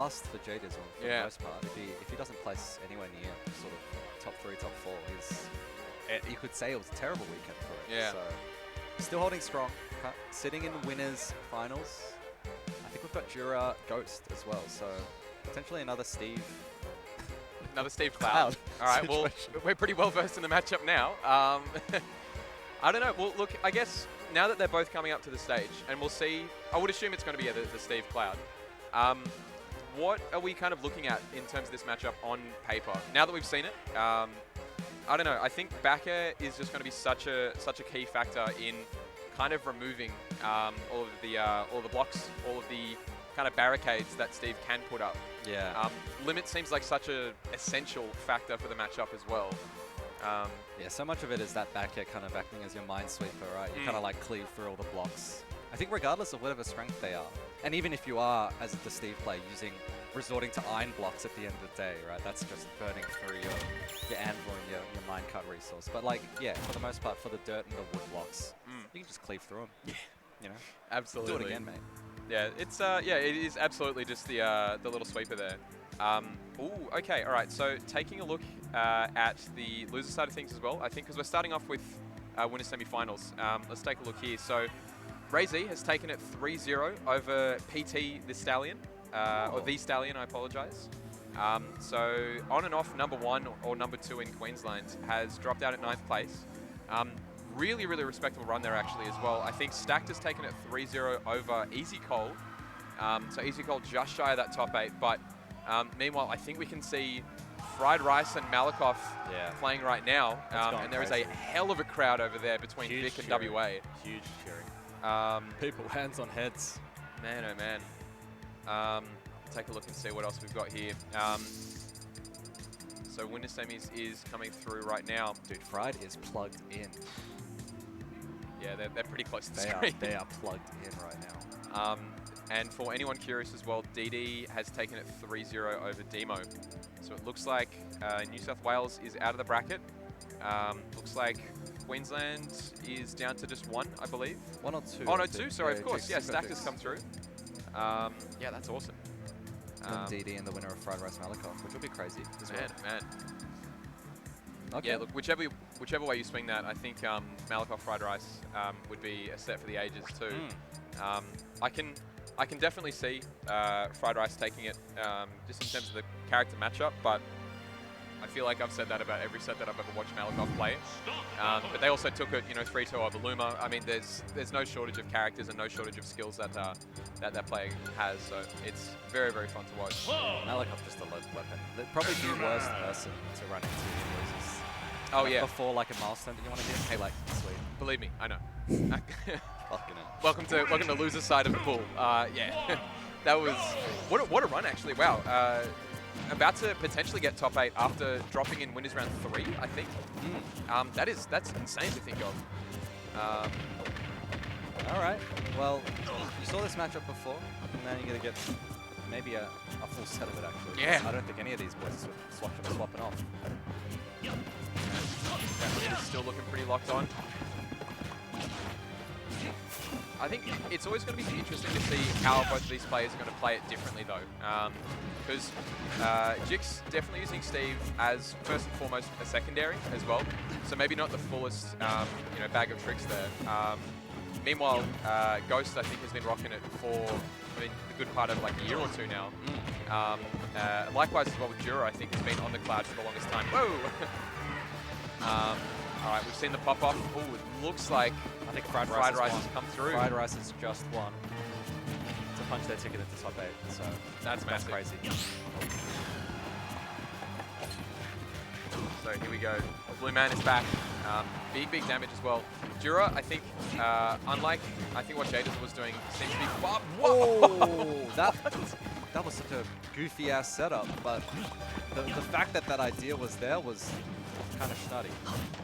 last for Jadis for the most part. If he doesn't place anywhere near sort of top 3, top 4, you could say it was a terrible weekend for it. Yeah. So still holding strong, sitting in winners finals. I think we've got Dura, Ghost as well, so potentially another Steve. Another Steve Cloud. All right, well, we're pretty well versed in the matchup now. I don't know. Well, look, I guess now that they're both coming up to the stage, and we'll see, I would assume it's going to be the Steve Cloud. What are we kind of looking at in terms of this matchup on paper? Now that we've seen it, I don't know. I think back air is just going to be such a key factor in kind of removing all the blocks, all of the kind of barricades that Steve can put up. Yeah. Limit seems like such a essential factor for the matchup as well. Yeah, so much of it is that back air kind of acting as your minesweeper, right? You kind of like cleave through all the blocks. I think regardless of whatever strength they are, and even if you are, as the Steve player, resorting to iron blocks at the end of the day, right? That's just burning through your anvil and your minecart resource. But like, yeah, for the most part, for the dirt and the wood blocks, you can just cleave through them. Yeah. You know? Absolutely. Do it again, mate. Yeah, it's it is absolutely just the little sweeper there. Ooh, okay, all right. So taking a look at the loser side of things as well, I think because we're starting off with winner semi-finals. Let's take a look here. So Ray-Z has taken it 3-0 over PT the Stallion, or the Stallion, I apologize. So on and off number 1 or number 2 in Queensland has dropped out at 9th place. Really, really respectable run there actually as well. I think Stacked has taken it 3-0 over Easy Cold. So Easy Cold just shy of that top 8, but meanwhile, I think we can see Fried Rice and Malakoff playing right now. And there is a hell of a crowd over there between Vic and WA. Huge cheering. People, hands on heads. Man, oh man. Take a look and see what else we've got here. So winner semis is coming through right now. Dude, Fried is plugged in. Yeah, they're pretty close to the screen. They are plugged in right now. And for anyone curious as well, DD has taken it 3-0 over Demo. So it looks like New South Wales is out of the bracket. Looks like Queensland is down to just 1, I believe. 1 or 2. Oh, no, 2, sorry, of course. Yeah, Stacked has come through. Yeah, that's awesome. DD and the winner of Fried Rice Malakoff, which would be crazy as well. Man. Okay. Yeah, look, whichever way you swing that, I think Malakoff Fried Rice would be a set for the ages too. I can definitely see Fried Rice taking it just in terms of the character matchup, but I feel like I've said that about every set that I've ever watched Malakoff play. But they also took it, 3-2 over Luma. I mean, there's no shortage of characters and no shortage of skills that that player has. So it's very, very fun to watch. Malakoff just a load weapon. They're probably the worst person to run into in losers. Oh yeah. Before like a milestone that you want to hit. Hey, like sweet. Believe me, I know. Fucking hell. Welcome to loser side of the pool. Yeah, that was what a run actually. Wow. About to potentially get top 8 after dropping in winners round 3, I think. That's insane to think of. All right. Well, you saw this matchup before, and now you're gonna get maybe a full set of it actually. Yeah. I don't think any of these boys are swapping off. That is still looking pretty locked on. I think it's always going to be interesting to see how both of these players are going to play it differently though. Because Jix definitely using Steve as first and foremost a secondary as well. So maybe not the fullest bag of tricks there. Meanwhile, Ghost I think has been rocking it for the good part of like a year or 2 now. Likewise as well with Dura, I think has been on the cloud for the longest time. Whoa! All right, we've seen the pop off. Oh, it looks like I think Fried Rice has come through. Fried Rice has just won to punch their ticket into top 8. So that's massive. Crazy. So here we go. Blue Man is back. Big damage as well. Dura, I think, unlike I think what Jadis was doing, seems to be. Whoa! that was such a goofy ass setup, but the fact that idea was there was kind of snotty.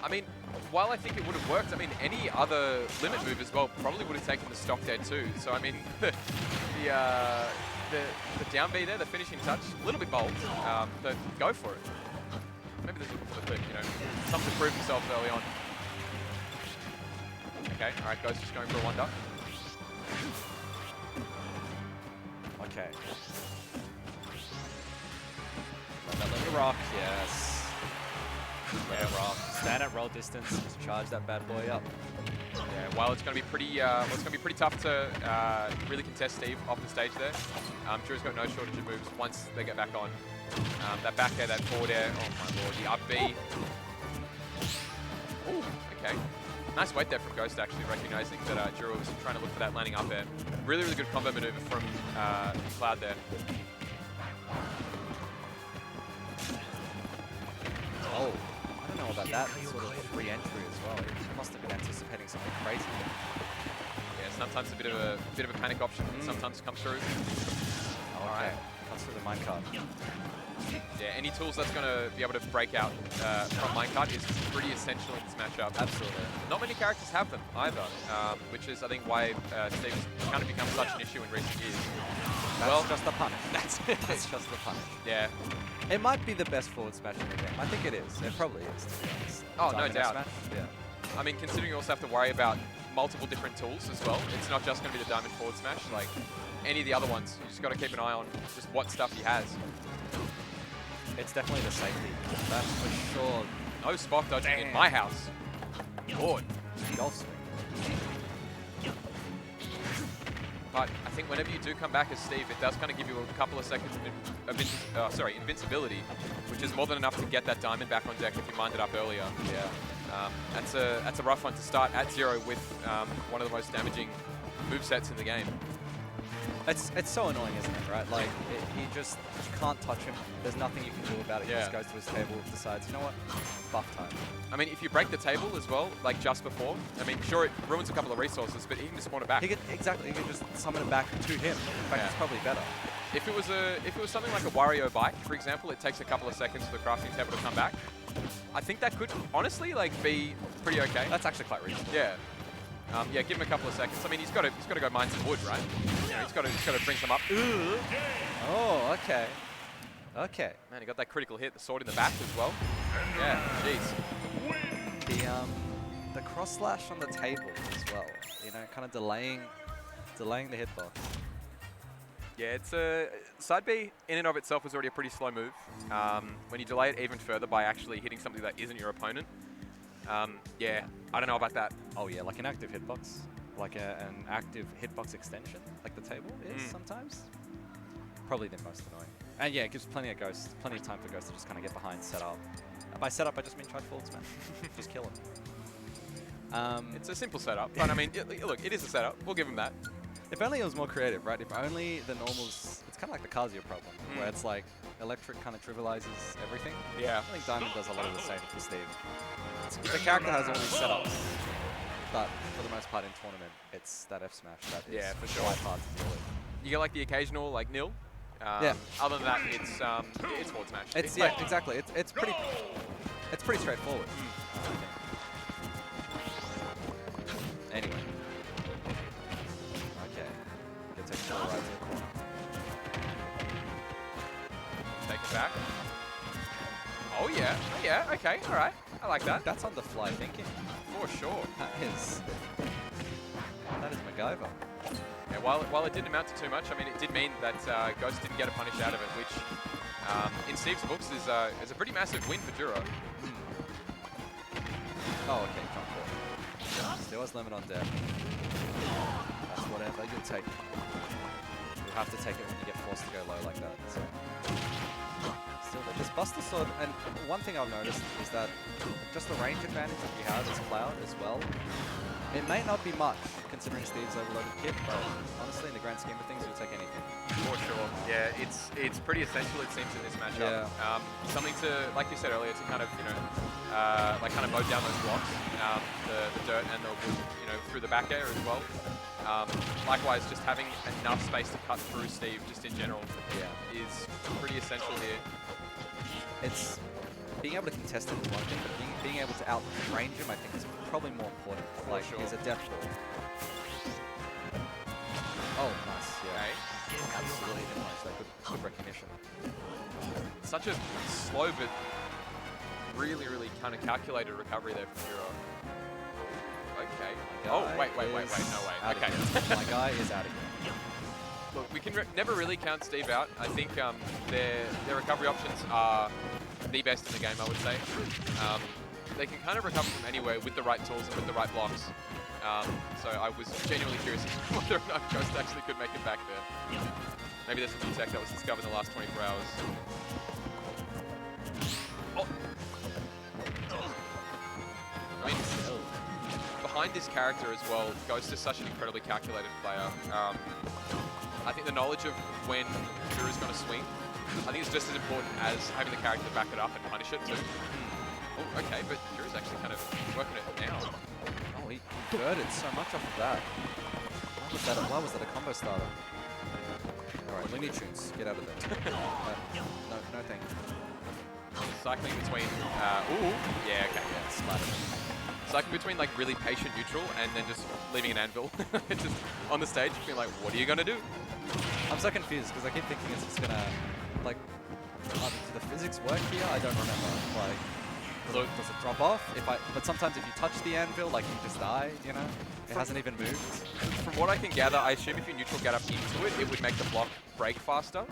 I mean, while I think it would have worked, I mean, any other limit move as well probably would have taken the stock there too. So I mean, the down B there, the finishing touch, a little bit bold, but go for it. Maybe there's looking for the clip, something to prove themselves early on. Okay, all right, Ghost just going for a wonder. Okay. rock, yes. Yeah, rock. Stand at roll distance, just charge that bad boy up. Yeah, well, it's going to be pretty. It's going to be pretty tough to really contest Steve off the stage there. Dura's got no shortage of moves once they get back on. That back air, that forward air. Oh my lord, the up B. Ooh, okay. Nice weight there from Ghost, actually, recognizing that Dura was trying to look for that landing up air. Really, really good combo maneuver from Cloud there. Oh, I don't know about that sort of re-entry as well. He must have been anticipating something crazy. Yeah, sometimes a bit of a panic option sometimes comes through. Oh, okay. Right. Comes through the minecart. Yeah, any tools that's going to be able to break out from minecart is pretty essential in this matchup. Absolutely. Not many characters have them either, which is, I think, why Steve's kind of become such an issue in recent years. That's just the punish. That's just the punish. Yeah. It might be the best forward smash in the game. I think it is. It probably is, to be honest. Oh, Diamond no doubt. Smash? Yeah. I mean, considering you also have to worry about multiple different tools as well, it's not just going to be the diamond forward smash. Like, any of the other ones, you just got to keep an eye on just what stuff he has. It's definitely the safety. That's for sure. No spot dodging in my house. Lord. Golf swing. But I think whenever you do come back as Steve, it does kind of give you a couple of seconds of invincibility, which is more than enough to get that diamond back on deck if you mined it up earlier. Yeah. That's a rough one to start at 0 with one of the most damaging movesets in the game. It's so annoying, isn't it, right? Like, you can't touch him. There's nothing you can do about it. He just goes to his table, decides, you know what, buff time. I mean, if you break the table as well, like just before, I mean, sure, it ruins a couple of resources, but he can just spawn it back. Exactly, he can just summon it back to him. In fact, it's probably better. If it was something like a Wario bike, for example, it takes a couple of seconds for the crafting table to come back. I think that could honestly like be pretty okay. That's actually quite reasonable. Yeah. Yeah, give him a couple of seconds. I mean, he's got to go mine some wood, right? You know, he's got to bring some up. Oh, okay. Okay. Man, he got that critical hit, the sword in the back as well. Yeah, jeez. The cross slash on the table as well. You know, kind of delaying the hitbox. Yeah, it's side B in and of itself was already a pretty slow move. When you delay it even further by actually hitting something that isn't your opponent. Yeah, I don't know about that. Oh yeah, like an active hitbox, like an active hitbox extension, like the table is sometimes. Probably the most annoying. And yeah, it gives plenty of time for Ghost to just kind of get behind, set up. By set up, I just mean try forward smash. Just kill him. It's a simple setup, but I mean, look, it is a setup. We'll give him that. If only it was more creative, right? If only the normals, it's kind of like the Kazuya problem, where it's like electric kind of trivializes everything. Yeah. I think Diamond does a lot of the same for Steve. The character has all these setups, but for the most part in tournament, it's that F smash that is for sure quite hard to deal with. You get like the occasional like nil. Yeah. Other than that, it's forward smash. It's exactly. It's pretty straightforward. Anyway. Okay. Gonna take the right to the corner. Take it back. Oh yeah. Oh yeah. Okay. All right. I like that. That's on the fly thinking. For sure. That is MacGyver. Yeah, while it didn't amount to too much, I mean, it did mean that Ghost didn't get a punish out of it, which in Steve's books is a pretty massive win for Dura. Oh, okay, jump forward. Still has limit on death. That's whatever you'll take. You'll have to take it when you get forced to go low like that. So. Still, this Buster Sword, and one thing I've noticed is that just the range advantage that you have as Cloud as well, it may not be much considering Steve's overloaded kit, but honestly, in the grand scheme of things, you'll take anything. For sure. Yeah, it's pretty essential, it seems, in this matchup. Yeah. Something to, like you said earlier, to kind of, like kind of mow down those blocks, the dirt and the wood, through the back air as well. Likewise, just having enough space to cut through Steve, just in general, is pretty essential here. It's being able to contest it is one thing, but being able to outrange him, I think, is probably more important. Like, he's a death ball. Oh, nice, yeah. Okay. Absolutely didn't manage that. Good recognition. Such a slow but really, really kind of calculated recovery there from Dura. Okay. Oh, wait, no way. Okay. My guy is out of here. Look, we can never really count Steve out. I think their recovery options are the best in the game, I would say. They can kind of recover from anywhere with the right tools and with the right blocks. So I was genuinely curious as to whether or not Ghost actually could make it back there. Maybe there's a new tech that was discovered in the last 24 hours. Oh. I mean, behind this character as well, Ghost is such an incredibly calculated player. I think the knowledge of when Dura's going to swing, I think it's just as important as having the character back it up and punish it too. Oh, okay, but Dura's actually kind of working it now. Oh, he converted so much off of that. Why was that a combo starter? Alright, Looney Tunes, get out of there. No thank you. Cycling between, ooh, yeah, okay. Yeah, splattered. Cycling between like really patient neutral and then just leaving an anvil. Just on the stage, being like, what are you gonna do? I'm so confused because I keep thinking it's just gonna, like, do the physics work here? I don't remember. Like, Look, does it drop off? But sometimes if you touch the anvil, like, you just die, you know? It hasn't even moved. from what I can gather, I assume if you neutral get up into it, it would make the block break faster,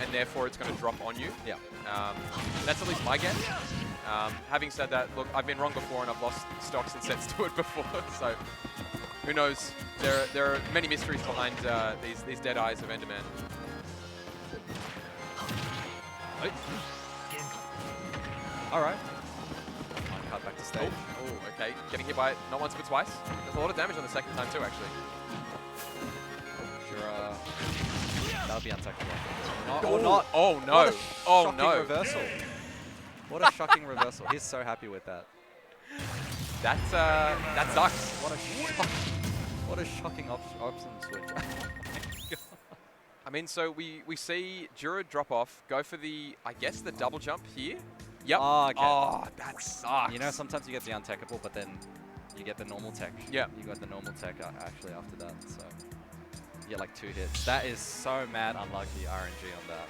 and therefore it's going to drop on you. Yeah. That's at least my guess. Having said that, look, I've been wrong before and I've lost stocks and sets to it before, so who knows? There are many mysteries behind these dead eyes of Enderman. All right. Cut back to stage. Oh, okay. Getting hit by it not once but twice. There's a lot of damage on the second time too, actually. Dura. That'll be untechnical. Oh, not. Oh no. What a Oh shocking no. reversal. What a shocking reversal. He's so happy with that. That sucks. What a shocking option switch. I mean, so we see Dura drop off, go for the, I guess, the double jump here. Yep. Oh, okay. Oh, that sucks. You know, sometimes you get the untechable, but then you get the normal tech. Yeah. You got the normal tech actually after that, so you get like 2 hits. That is so mad unlucky RNG on that.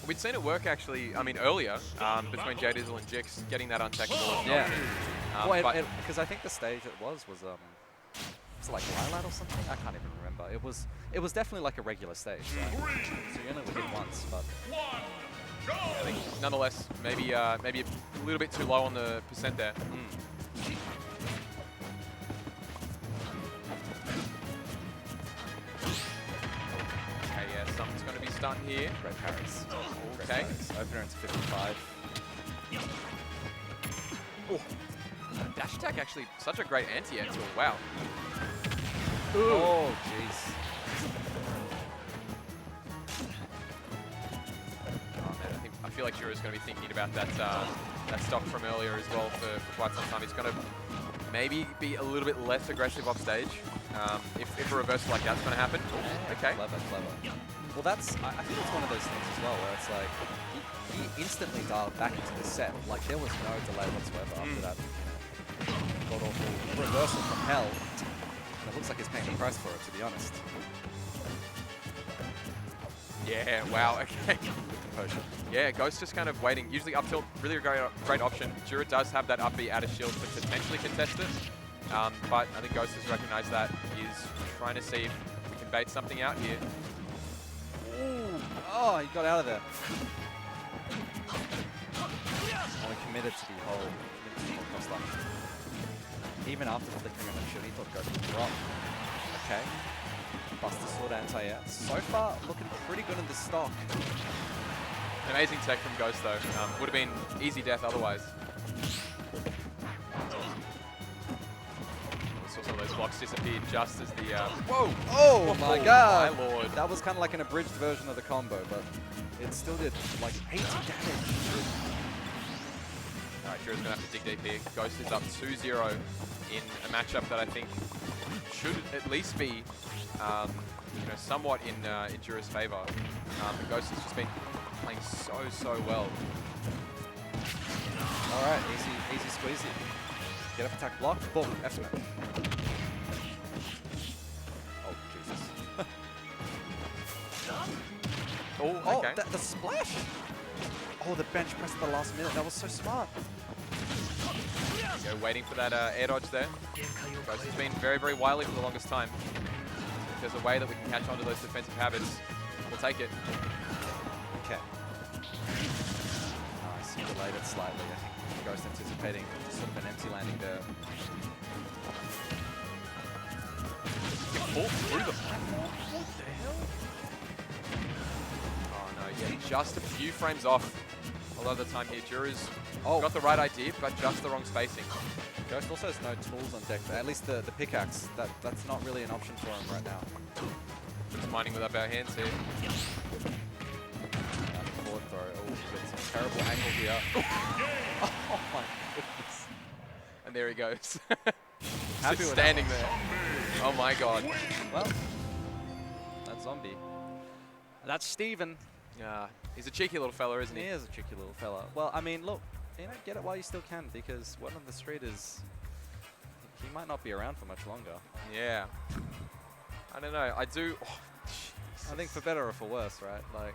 We'd seen it work actually, I mean, earlier between J-Dizzle and Jix, getting that untechable. Yeah. Because I think the stage it was it like Lilat or something? I can't even remember. It was definitely like a regular stage, right? So you only hit once, but I think nonetheless, maybe a little bit too low on the percent there. Okay, yeah, something's going to be stunned here. Great parries. Okay. Opener into 55. Oh. Dash attack actually such a great anti-air tool. Wow. Oh, jeez. Oh man, I feel like Dura's going to be thinking about that stock from earlier as well for quite some time. He's going to maybe be a little bit less aggressive off stage if a reversal like that's going to happen. Ooh, okay. Clever. Well, I think it's one of those things as well where it's like he instantly dialed back into the set. Like there was no delay whatsoever after that god awful reversal from hell. It looks like he's paying the price for it, to be honest. Yeah, wow, okay. Composure. Yeah, Ghost just kind of waiting. Usually up tilt, really a great option. Dura does have that up B out of shield to potentially contest it. But I think Ghost has recognized that. He's trying to see if we can bait something out here. Ooh. Oh, he got out of there. Oh, he committed to the whole cross line. Even after flickering on the shield, he thought Ghost would drop. Okay. Buster Sword anti-air. So far, looking pretty good in the stock. Amazing tech from Ghost though. Would have been easy death otherwise. Saw some of those blocks disappear just as the... Whoa! Oh my god! My lord. That was kind of like an abridged version of the combo, but it still did like 80 damage. Alright, Dura's going to have to dig deep here. Ghost is up 2-0 in a matchup that I think should at least be somewhat in Dura's favor. But Ghost has just been playing so well. Alright, easy squeezy. Get up attack block, boom, F smash. Oh, Jesus. Oh, okay. The splash! Oh, the bench press at the last minute, that was so smart. Go waiting for that air dodge there. Ghost has been very wily for the longest time. If there's a way that we can catch on to those defensive habits, we'll take it. Okay. Nice. slightly. I think Ghost anticipating sort of an empty landing there. Fall through the platform? What the hell? Oh no, yeah, just a few frames off. A lot of the time here, Dura's got the right idea, but just the wrong spacing. Ghost also has no tools on deck, at least the pickaxe. That's not really an option for him right now. Just mining with our bare hands here. Forward throw. Oh, with some terrible angle here. Oh my goodness. And there he goes. Happy Just with standing there. Oh my god. Well, that's zombie. That's Steven. Yeah, he's a cheeky little fella, isn't he? He is a cheeky little fella. Well, I mean, look, you know, get it while you still can, because one on the street is, he might not be around for much longer. Yeah. I don't know. I do. Oh, I think for better or for worse, right? Like,